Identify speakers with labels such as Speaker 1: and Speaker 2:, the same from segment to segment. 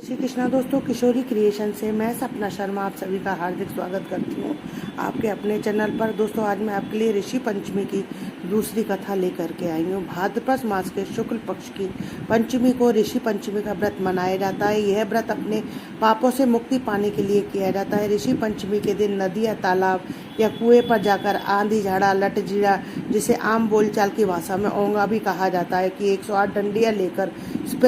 Speaker 1: श्री कृष्णा दोस्तों, किशोरी क्रिएशन से मैं सपना शर्मा आप सभी का हार्दिक स्वागत करती हूँ आपके अपने चैनल पर। दोस्तों, आज मैं आपके लिए ऋषि पंचमी की दूसरी कथा लेकर के आई हूँ। भाद्रपद मास के शुक्ल पक्ष की पंचमी को ऋषि पंचमी का व्रत मनाया जाता है। यह व्रत अपने पापों से मुक्ति पाने के लिए किया जाता है। ऋषि पंचमी के दिन नदी या तालाब या कुएं पर जाकर आंधी झाड़ा लट जीरा, जिसे आम बोलचाल की भाषा में ओंगा भी कहा जाता है, कि 108 डंडियां लेकर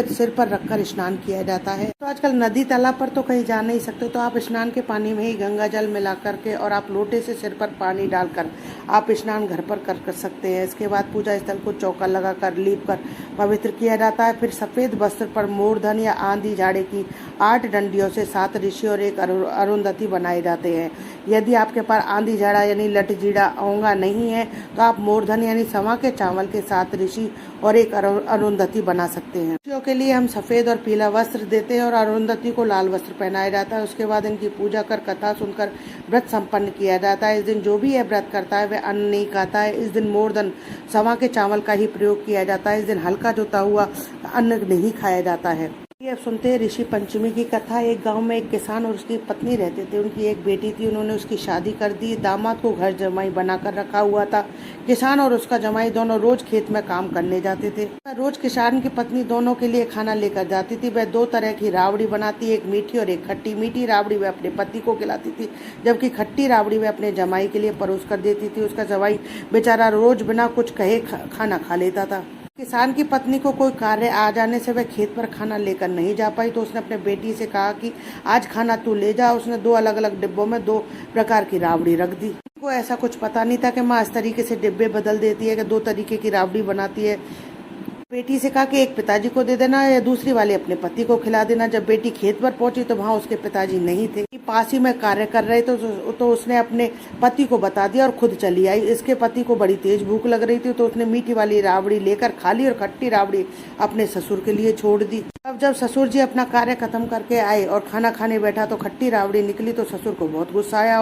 Speaker 1: सिर पर रखकर स्नान किया जाता है। तो आजकल नदी तालाब पर तो कहीं जा नहीं सकते, तो आप स्नान के पानी में ही गंगा जल मिला करके और आप लोटे से सिर पर पानी डालकर आप स्नान घर पर कर सकते हैं। इसके बाद पूजा स्थल को चौका लगाकर लीप कर पवित्र किया जाता है। फिर सफेद वस्त्र पर मूर्धन या आंधी झाड़े की 8 डंडियों से 7 ऋषि और एक अरुंधति बनाए जाते हैं। यदि आपके पास आंधी झाड़ा यानी लट जीड़ा ओंगा नहीं है, तो आप मूर्धन यानी सवा के चावल के 7 ऋषि और एक अरुंधति बना सकते हैं। ऋषियों के लिए हम सफेद और पीला वस्त्र देते हैं और अरुंधति को लाल वस्त्र पहनाया जाता है। उसके बाद इनकी पूजा कर कथा सुनकर व्रत संपन्न किया जाता है। इस दिन जो भी यह व्रत करता है वह अन्न नहीं खाता है। इस दिन मूर्धन सवा के चावल का ही प्रयोग किया जाता है। इस दिन हल्का जोता हुआ अन्न नहीं खाया जाता है। अब सुनते हैं ऋषि पंचमी की कथा। एक गांव में एक किसान और उसकी पत्नी रहते थे। उनकी एक बेटी थी, उन्होंने उसकी शादी कर दी। दामाद को घर जमाई बनाकर रखा हुआ था। किसान और उसका जमाई दोनों रोज खेत में काम करने जाते थे। रोज किसान की पत्नी दोनों के लिए खाना लेकर जाती थी। वह 2 तरह की राबड़ी बनाती, एक मीठी और एक खट्टी। मीठी राबड़ी वह अपने पति को खिलाती थी, जबकि खट्टी राबड़ी वह अपने जमाई के लिए परोस कर देती थी। उसका जमाई बेचारा रोज बिना कुछ कहे खाना खा लेता था। किसान की पत्नी को कोई कार्य आ जाने से वह खेत पर खाना लेकर नहीं जा पाई, तो उसने अपने बेटी से कहा कि आज खाना तू ले जा। उसने 2 अलग अलग डिब्बों में 2 प्रकार की राबड़ी रख दी। को ऐसा कुछ पता नहीं था कि माँ इस तरीके से डिब्बे बदल देती है, कि 2 तरीके की राबड़ी बनाती है। बेटी से कहा कि एक पिताजी को दे देना या दूसरी वाले अपने पति को खिला देना। जब बेटी खेत पर पहुंची तो वहां उसके पिताजी नहीं थे, पास ही में कार्य कर रहे थे। तो उसने अपने पति को बता दिया और खुद चली आई। इसके पति को बड़ी तेज भूख लग रही थी, तो उसने मीठी वाली राबड़ी लेकर खा ली और खट्टी राबड़ी अपने ससुर के लिए छोड़ दी। अब जब ससुर जी अपना कार्य खत्म करके आए और खाना खाने बैठा तो खट्टी राबड़ी निकली, तो ससुर को बहुत गुस्सा आया।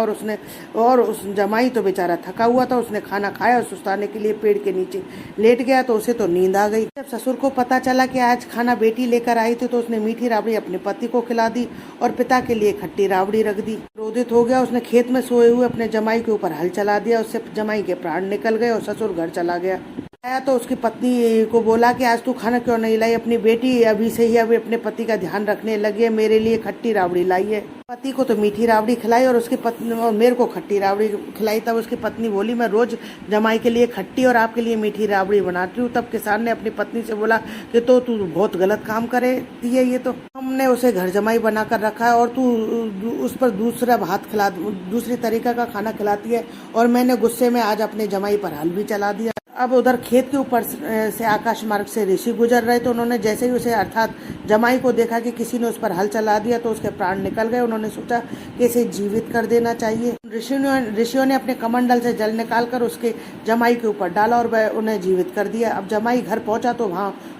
Speaker 1: और उस जमाई तो बेचारा थका हुआ था, उसने खाना खाया और सुस्ताने के लिए पेड़ के नीचे लेट गया, तो उसे तो नींद आ गई। जब ससुर को पता चला कि आज खाना बेटी लेकर आई थी, तो उसने मीठी राबड़ी अपने पति को खिला दी और पिता के लिए खट्टी राबड़ी रख दी। क्रोधित हो गया, उसने खेत में सोए हुए अपने जमाई के ऊपर हल चला दिया। उससे जमाई के प्राण निकल गए और ससुर घर चला गया। आया तो उसकी पत्नी को बोला कि आज तू खाना क्यों नहीं लाई? अपनी बेटी अभी से ही अभी अपने पति का ध्यान रखने लगी है, मेरे लिए खट्टी राबड़ी लाई है। पति को तो मीठी राबड़ी खिलाई और उसकी पत्नी और मेरे को खट्टी राबड़ी खिलाई। तब उसकी पत्नी बोली, मैं रोज जमाई के लिए खट्टी और आपके लिए मीठी राबड़ी बनाती हूँ। तब किसान ने अपनी पत्नी से बोला कि तो तू बहुत गलत काम करती है। ये तो हमने उसे घर जमाई बनाकर रखा है और तू उस पर दूसरा भात खिला, दूसरी तरीका का खाना खिलाती है। और मैंने गुस्से में आज अपने जमाई पर हल भी चला दिया। अब उधर खेत के ऊपर से आकाश मार्ग से ऋषि गुजर रहे, तो उन्होंने जैसे ही उसे अर्थात जमाई को देखा कि किसी ने उस पर हल चला दिया, तो उसके प्राण निकल गए। उन्होंने सोचा कि इसे जीवित कर देना चाहिए। ऋषियों ने अपने कमंडल से जल निकालकर उसके जमाई के ऊपर डाला और वह उन्हें जीवित कर दिया। अब जमाई घर पहुंचा तो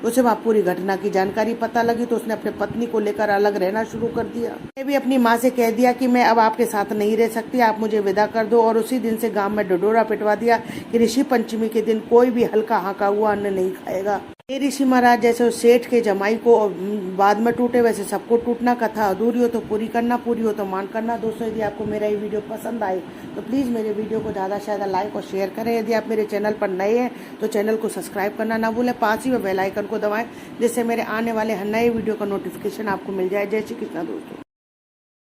Speaker 1: उसे वहाँ पूरी घटना की जानकारी पता लगी, तो उसने अपने पत्नी को लेकर अलग रहना शुरू कर दिया। मैं भी अपनी माँ से कह दिया कि मैं अब आपके साथ नहीं रह सकती, आप मुझे विदा कर दो। और उसी दिन से गांव में डडोरा पिटवा दिया कि ऋषि पंचमी के दिन कोई भी हल्का हाँका हुआ अन्न नहीं खाएगा। ये ऋषि महाराज जैसे उस सेठ के जमाई को बाद में टूटे, वैसे सबको टूटना। कथा अधूरी हो तो पूरी करना, पूरी हो तो मान करना। दोस्तों, यदि आपको मेरा ये वीडियो पसंद आए तो प्लीज़ मेरे वीडियो को ज़्यादा से ज़्यादा लाइक और शेयर करें। यदि आप मेरे चैनल पर नए हैं तो चैनल को सब्सक्राइब करना ना भूलें। पास ही में बेल आइकन को दबाएं, जिससे मेरे आने वाले हर नए वीडियो का नोटिफिकेशन आपको मिल जाए। जय श्री कृष्णा दोस्तों।